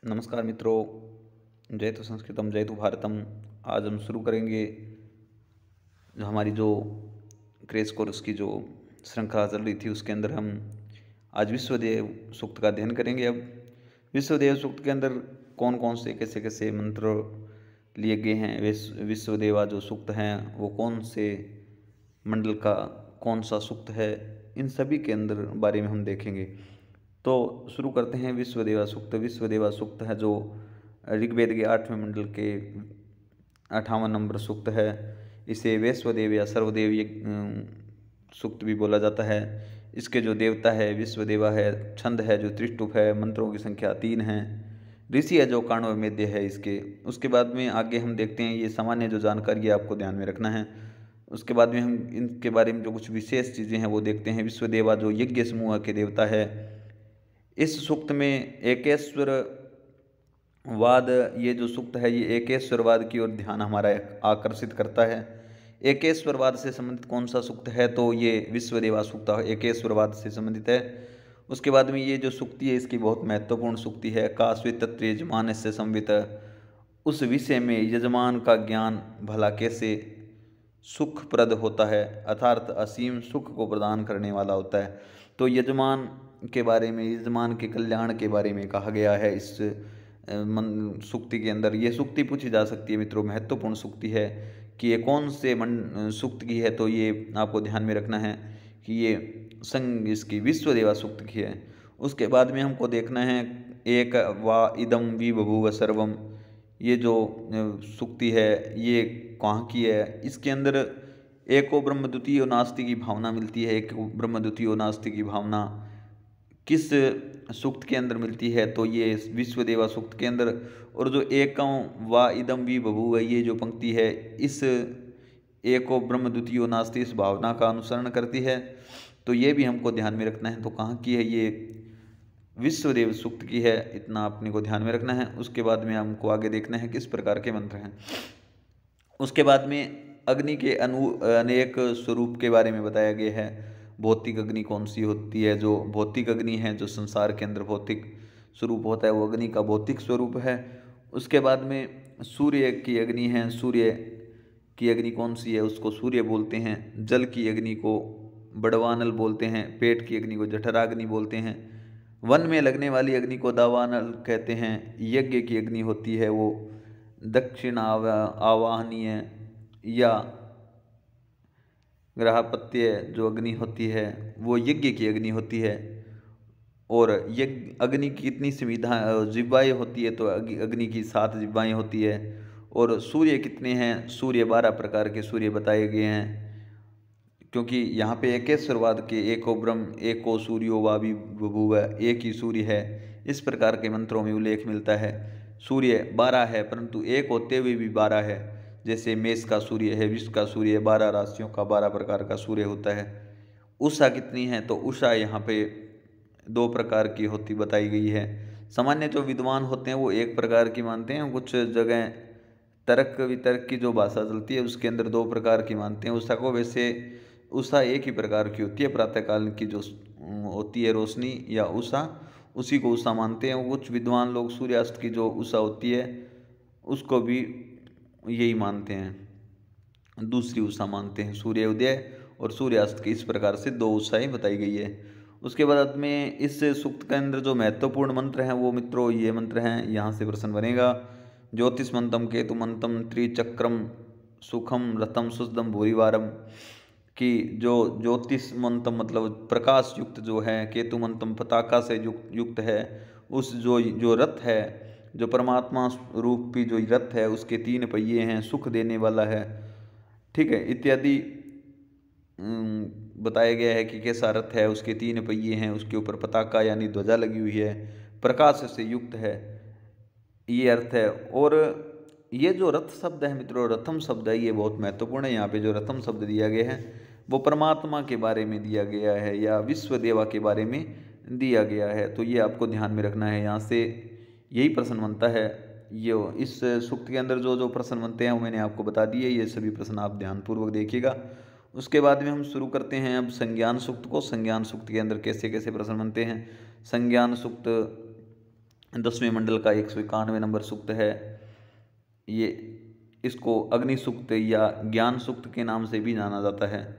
नमस्कार मित्रों, जयतु संस्कृतम जयतु भारतम। आज हम शुरू करेंगे हमारी जो क्रेश कोर्स की जो श्रृंखला चल रही थी उसके अंदर हम आज विश्वदेव सूक्त का अध्ययन करेंगे। अब विश्वदेव सूक्त के अंदर कौन कौन से कैसे कैसे मंत्र लिए गए हैं, विश्वदेवा जो सूक्त हैं वो कौन से मंडल का कौन सा सूक्त है, इन सभी के अंदर बारे में हम देखेंगे। तो शुरू करते हैं विश्वदेवा सूक्त। विश्वदेवा सूक्त है जो ऋग्वेद के 8वें मंडल के 58 नंबर सूक्त है। इसे वैश्वदेव या सर्वदेव सूक्त भी बोला जाता है। इसके जो देवता है विश्वदेवा है, छंद है जो त्रिष्टुप है, मंत्रों की संख्या 3 है, ऋषि है जो काण्व मेद्य है इसके। उसके बाद में आगे हम देखते हैं, ये सामान्य जो जानकारी है आपको ध्यान में रखना है। उसके बाद में हम इनके बारे में जो कुछ विशेष चीज़ें हैं वो देखते हैं। विश्वदेवा जो यज्ञ समूह के देवता है। इस सूक्त में एकेश्वरवाद, ये जो सूक्त है ये एकेश्वरवाद की ओर ध्यान हमारा आकर्षित करता है। एकेश्वरवाद से संबंधित कौन सा सूक्त है, तो ये विश्वदेवा सूक्त एकेश्वरवाद से संबंधित है। उसके बाद में ये जो सूक्ति है इसकी बहुत महत्वपूर्ण सूक्ति है। का स्वितत्व यजमान से संवित, उस विषय में यजमान का ज्ञान भला कैसे सुखप्रद होता है, अर्थात असीम सुख को प्रदान करने वाला होता है। तो यजमान के बारे में, यजमान के कल्याण के बारे में कहा गया है इस सूक्ति के अंदर। ये सूक्ति पूछी जा सकती है मित्रों, महत्वपूर्ण सूक्ति है कि ये कौन से सूक्त की है, तो ये आपको ध्यान में रखना है कि ये संग इसकी विश्वदेवा सूक्त की है। उसके बाद में हमको देखना है एक वा इदम वि बभूव सर्वम, ये जो सूक्ति है ये कहाँ की है। इसके अंदर एको ब्रह्म द्वितीयो नास्ति की भावना मिलती है। एक ब्रह्म द्वितीयो नास्ति की भावना किस सूक्त के अंदर मिलती है, तो ये विश्वदेवा सूक्त के अंदर। और जो एकम वा इदम वि बभूव, ये जो पंक्ति है इस एको ब्रह्म द्वितीयो नास्ति इस भावना का अनुसरण करती है। तो ये भी हमको ध्यान में रखना है। तो कहाँ की है, ये विश्वदेव सूक्त की है, इतना अपने को ध्यान में रखना है। उसके बाद में हमको आगे देखना है किस प्रकार के मंत्र हैं। उसके बाद में अग्नि के अनेक स्वरूप के बारे में बताया गया है। भौतिक अग्नि कौन सी होती है, जो भौतिक अग्नि है जो संसार के अंदर भौतिक स्वरूप होता है वो अग्नि का भौतिक स्वरूप है। उसके बाद में सूर्य की अग्नि है, सूर्य की अग्नि कौन सी है उसको सूर्य बोलते हैं। जल की अग्नि को बड़वानल बोलते हैं, पेट की अग्नि को जठराग्नि बोलते हैं, वन में लगने वाली अग्नि को दावानल कहते हैं। यज्ञ की अग्नि होती है वो दक्षिण आवाहनीय या ग्रहपत्य जो अग्नि होती है वो यज्ञ की अग्नि होती है। और यज्ञ अग्नि की कितनी सुविधा जिब्बाएँ होती है, तो अग्नि की 7 जिब्बाएँ होती है। और सूर्य कितने हैं, सूर्य 12 प्रकार के सूर्य बताए गए हैं। क्योंकि यहाँ पे एकेश्वरवाद के एको ब्रह्म एको सूर्यो वावि बभूव, एक ही सूर्य है, इस प्रकार के मंत्रों में उल्लेख मिलता है। सूर्य 12 है परंतु एक होते हुए भी 12 है। जैसे मेष का सूर्य है, विश्व का सूर्य है, 12 राशियों का 12 प्रकार का सूर्य होता है। उषा कितनी है, तो उषा यहाँ पे 2 प्रकार की होती बताई गई है। सामान्य जो विद्वान होते हैं वो एक प्रकार की मानते हैं, कुछ जगह तर्क वितर्क की जो भाषा चलती है उसके अंदर 2 प्रकार की मानते हैं उषा को। वैसे उषा एक ही प्रकार की होती है, प्रातःकाल की जो होती है रोशनी या उषा, उसी को उषा मानते हैं। कुछ विद्वान लोग सूर्यास्त की जो उषा होती है उसको भी यही मानते हैं, दूसरी उषा मानते हैं। सूर्य उदय और सूर्यास्त की इस प्रकार से 2 उषाएँ बताई गई है। उसके बाद में इस सूक्त के अंदर जो महत्वपूर्ण मंत्र हैं वो मित्रों ये मंत्र हैं, यहाँ से प्रश्न बनेगा। ज्योतिषमंतम केतुमंतम त्रिचक्रम सुखम रतम सुदम भूरिवारम, कि जो ज्योतिष मंत्र मतलब प्रकाश युक्त जो है, केतु मंत्र पताका से युक्त है, उस जो रथ है, जो परमात्मा रूपी जो रथ है उसके 3 पहिए हैं, सुख देने वाला है, ठीक है, इत्यादि बताया गया है कि कैसा रथ है, उसके 3 पहिए हैं, उसके ऊपर पताका यानी ध्वजा लगी हुई है, प्रकाश से युक्त है, ये अर्थ है। और ये जो रथ शब्द है मित्रों, रथम शब्द है, ये बहुत महत्वपूर्ण है। यहाँ पे जो रथम शब्द दिया गया है वो परमात्मा के बारे में दिया गया है या विश्वदेवा के बारे में दिया गया है। तो ये आपको ध्यान में रखना है, यहाँ से यही प्रश्न बनता है। ये इस सूक्त के अंदर जो जो प्रश्न बनते हैं वो मैंने आपको बता दिए, ये सभी प्रश्न आप ध्यानपूर्वक देखिएगा। उसके बाद में हम शुरू करते हैं अब संज्ञान सूक्त को। संज्ञान सूक्त के अंदर कैसे कैसे प्रश्न बनते हैं। संज्ञान सूक्त 10वें मंडल का 191 नंबर सूक्त है। ये इसको अग्नि सूक्त या ज्ञान सूक्त के नाम से भी जाना जाता है।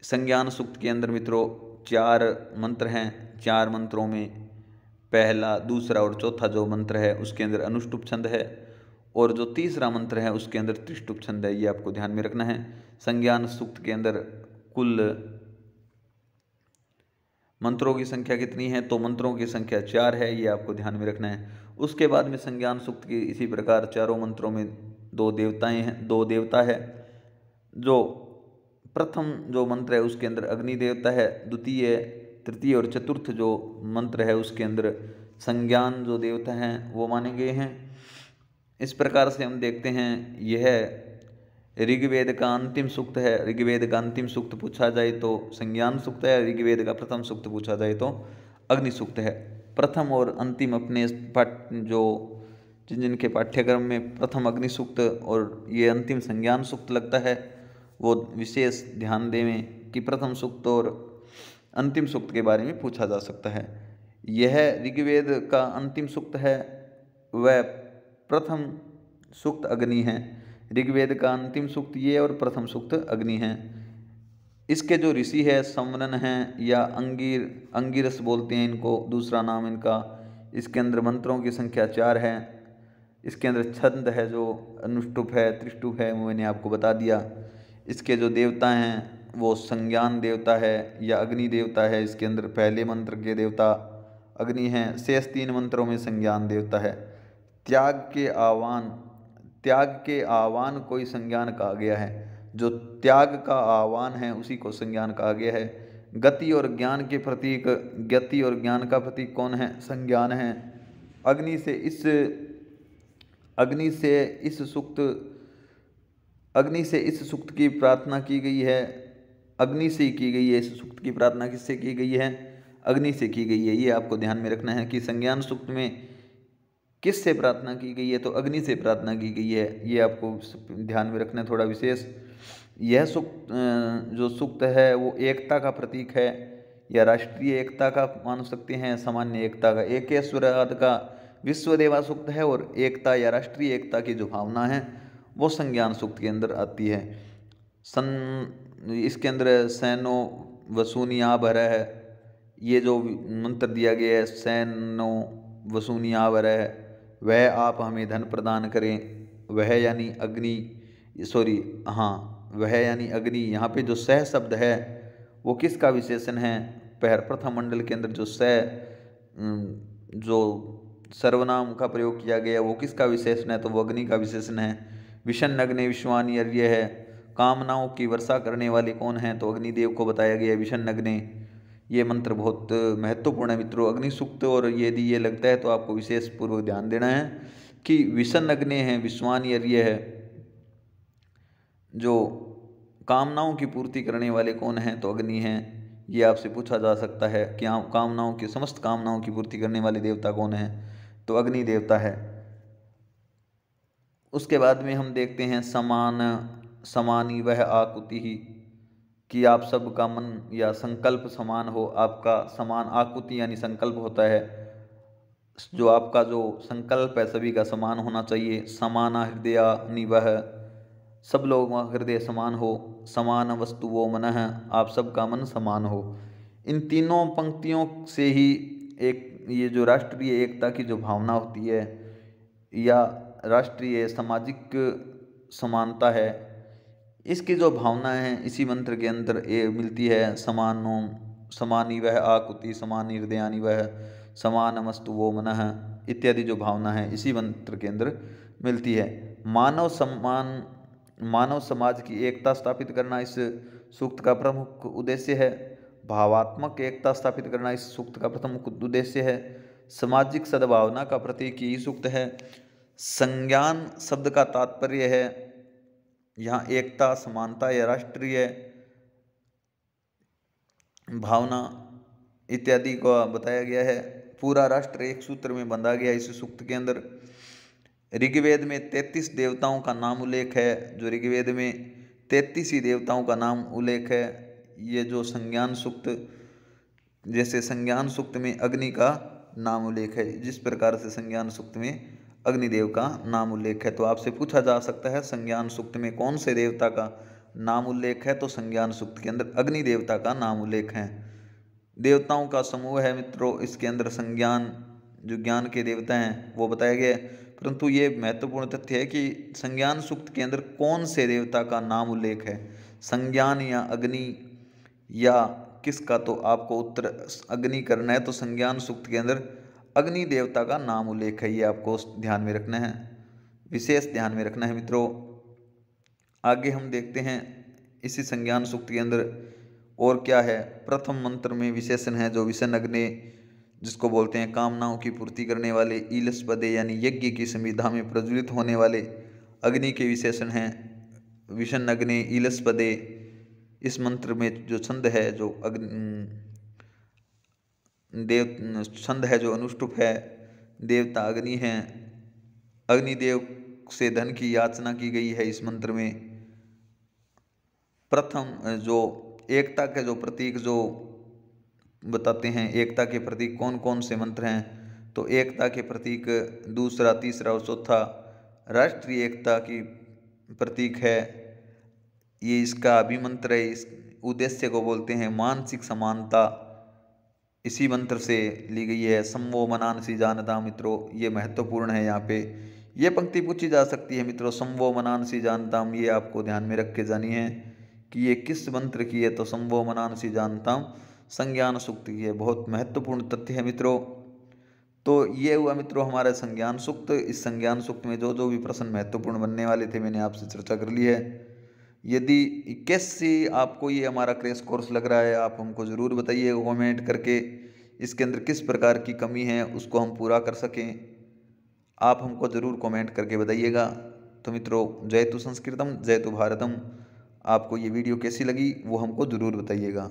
संज्ञान सूक्त के अंदर मित्रों 4 मंत्र हैं। 4 मंत्रों में पहला, दूसरा और चौथा जो मंत्र है उसके अंदर अनुष्टुप छंद है, और जो तीसरा मंत्र है उसके अंदर त्रिष्टुप छंद है। ये आपको ध्यान में रखना है। संज्ञान सूक्त के अंदर कुल मंत्रों की संख्या कितनी है, तो मंत्रों की संख्या 4 है, ये आपको ध्यान में रखना है। उसके बाद में संज्ञान सूक्त की इसी प्रकार चारों मंत्रों में 2 देवताएं हैं, 2 देवता है। जो प्रथम जो मंत्र है उसके अंदर अग्नि देवता है, द्वितीय, तृतीय और चतुर्थ जो मंत्र है उसके अंदर संज्ञान जो देवता हैं वो माने गए हैं। इस प्रकार से हम देखते हैं यह ऋग्वेद का अंतिम सूक्त है। ऋग्वेद का अंतिम सूक्त पूछा जाए तो संज्ञान सूक्त है, ऋग्वेद का प्रथम सूक्त पूछा जाए तो अग्नि सूक्त है। प्रथम और अंतिम अपने जिनके पाठ्यक्रम में प्रथम अग्नि सूक्त और ये अंतिम संज्ञान सूक्त लगता है, वो विशेष ध्यान देवें कि प्रथम सूक्त और अंतिम सूक्त के बारे में पूछा जा सकता है। यह ऋग्वेद का अंतिम सूक्त है, वह प्रथम सूक्त अग्नि है। ऋग्वेद का अंतिम सूक्त ये और प्रथम सूक्त अग्नि है। इसके जो ऋषि है संवरण हैं या अंगिरस बोलते हैं इनको, दूसरा नाम इनका। इसके अंदर मंत्रों की संख्या 4 है। इसके अंदर छंद है जो अनुष्टुप है, त्रिष्टुप है, वो मैंने आपको बता दिया। इसके जो देवता हैं वो संज्ञान देवता है या अग्नि देवता है। इसके अंदर पहले मंत्र के देवता अग्नि हैं, शेष 3 मंत्रों में संज्ञान देवता है। त्याग के आह्वान को ही संज्ञान कहा गया है। जो त्याग का आह्वान है उसी को संज्ञान कहा गया है। गति और ज्ञान के प्रतीक, गति और ज्ञान का प्रतीक कौन है? संज्ञान है। अग्नि से इस सूक्त की प्रार्थना की गई है। अग्नि से ही की गई है। इस सूक्त की प्रार्थना किससे की गई है? अग्नि से की गई है। ये आपको ध्यान में रखना है कि संज्ञान सूक्त में किससे प्रार्थना की गई है, तो अग्नि से प्रार्थना की गई है। ये आपको ध्यान में रखना है थोड़ा विशेष। यह सूक्त जो सूक्त है वो एकता का प्रतीक है या राष्ट्रीय एकता का मान सकते हैं, सामान्य एकता का। एकेश्वराद का विश्व देवा सूक्त है और एकता या राष्ट्रीय एकता की जो भावना है वो संज्ञान सूक्त के अंदर आती है। इसके अंदर सैनो वसूनिया भरह है, ये जो मंत्र दिया गया है, सैनो वसूनिया भरह, वह आप हमें धन प्रदान करें। वह यानी अग्नि, वह यानी अग्नि। यहाँ पे जो सह शब्द है वो किसका विशेषण है? प्रथम मंडल के अंदर जो जो सर्वनाम का प्रयोग किया गया वो किसका विशेषण है? तो वो अग्नि का विशेषण है। विषण अग्नि विश्वानी अर्य है। कामनाओं की वर्षा करने वाले कौन हैं? तो अग्निदेव को बताया गया है, विषण अग्नि। ये मंत्र बहुत महत्वपूर्ण है मित्रों। अग्नि सूक्त और यदि ये लगता है तो आपको विशेष पूर्वक ध्यान देना है कि विषण अग्नि है, विश्वानी अर्य है। जो कामनाओं की पूर्ति करने वाले कौन हैं? तो अग्नि हैं। ये आपसे पूछा जा सकता है कि समस्त कामनाओं की पूर्ति करने वाले देवता कौन हैं? तो अग्नि देवता है। उसके बाद में हम देखते हैं समानी वह आकुति ही, कि आप सबका मन या संकल्प समान हो। आपका समान आकुति यानी संकल्प होता है, जो आपका जो संकल्प है सभी का समान होना चाहिए। समाना हृदया निवह, सब लोगों का हृदय समान हो। समान वस्तु वो मनः, आप सबका मन समान हो। इन तीनों पंक्तियों से ही एक ये जो राष्ट्रीय एकता की जो भावना होती है या राष्ट्रीय सामाजिक समानता है, इसकी जो भावना है इसी मंत्र के अंदर ये मिलती है। समानी वह आकुति, समानी हृदयानि वह, समान वस्तु वो मनः इत्यादि जो भावना है इसी मंत्र के अंदर मिलती है। मानव समाज की एकता स्थापित करना इस सूक्त का प्रमुख उद्देश्य है। भावात्मक एकता स्थापित करना इस सूक्त का प्रमुख उद्देश्य है। सामाजिक सद्भावना का प्रतीक यही सूक्त है। संज्ञान शब्द का तात्पर्य है यहाँ एकता, समानता या राष्ट्रीय भावना इत्यादि को बताया गया है। पूरा राष्ट्र एक सूत्र में बंधा गया इस सूक्त के अंदर। ऋग्वेद में 33 देवताओं का नाम उल्लेख है। जो ऋग्वेद में 33 ही देवताओं का नाम उल्लेख है। ये जो संज्ञान सूक्त, जैसे संज्ञान सूक्त में अग्नि का नाम उल्लेख है, जिस प्रकार से संज्ञान सूक्त में अग्निदेव का नाम उल्लेख है। तो आपसे पूछा जा सकता है संज्ञान सूक्त में कौन से देवता का नाम उल्लेख है, तो संज्ञान सूक्त के अंदर अग्नि देवता का नाम उल्लेख है। देवताओं का समूह है मित्रों, इसके अंदर संज्ञान जो ज्ञान के देवता हैं वो बताया गया है, परंतु ये महत्वपूर्ण तथ्य है कि संज्ञान सूक्त के अंदर कौन से देवता का नाम उल्लेख है, संज्ञान या अग्नि या किसका। तो आपको उत्तर अग्नि करना है, तो संज्ञान सूक्त के अंदर अग्नि देवता का नाम उल्लेख है, ये आपको ध्यान में रखना है, विशेष ध्यान में रखना है मित्रों। आगे हम देखते हैं इसी संज्ञान सूक्त के अंदर और क्या है। प्रथम मंत्र में विशेषण है जो विषण अग्नि, जिसको बोलते हैं कामनाओं की पूर्ति करने वाले, ईलस्पदे यानी यज्ञ की संविधा में प्रज्वलित होने वाले अग्नि के विशेषण हैं विषण अग्नि, ईलस्पदे। इस मंत्र में जो छंद है, जो देव छंद है जो अनुष्टुप है, देवता अग्नि हैं। अग्निदेव से धन की याचना की गई है इस मंत्र में। प्रथम जो एकता के जो प्रतीक जो बताते हैं, एकता के प्रतीक कौन कौन से मंत्र हैं, तो एकता के प्रतीक दूसरा, तीसरा और चौथा राष्ट्रीय एकता की प्रतीक है, ये इसका अभिमंत्र है। इस उद्देश्य को बोलते हैं मानसिक समानता, इसी मंत्र से ली गई है। समवो मनांसि जानता मित्रों, ये महत्वपूर्ण है। यहाँ पे ये पंक्ति पूछी जा सकती है मित्रों, समवो मनांसि जानताम, ये आपको ध्यान में रख के जानी है कि ये किस मंत्र की है। तो समवो मनांसि जानताम संज्ञान सूक्त की है, बहुत महत्वपूर्ण तथ्य है मित्रों। तो ये हुआ मित्रों हमारा संज्ञान सूक्त। इस संज्ञान सूक्त में जो जो भी प्रश्न महत्वपूर्ण बनने वाले थे मैंने आपसे चर्चा कर ली है। यदि कैसे आपको ये हमारा क्रैश कोर्स लग रहा है, आप हमको ज़रूर बताइए कमेंट करके, इसके अंदर किस प्रकार की कमी है उसको हम पूरा कर सकें, आप हमको ज़रूर कमेंट करके बताइएगा। तो मित्रों जय तु संस्कृतम जय तु भारतम, आपको ये वीडियो कैसी लगी वो हमको ज़रूर बताइएगा।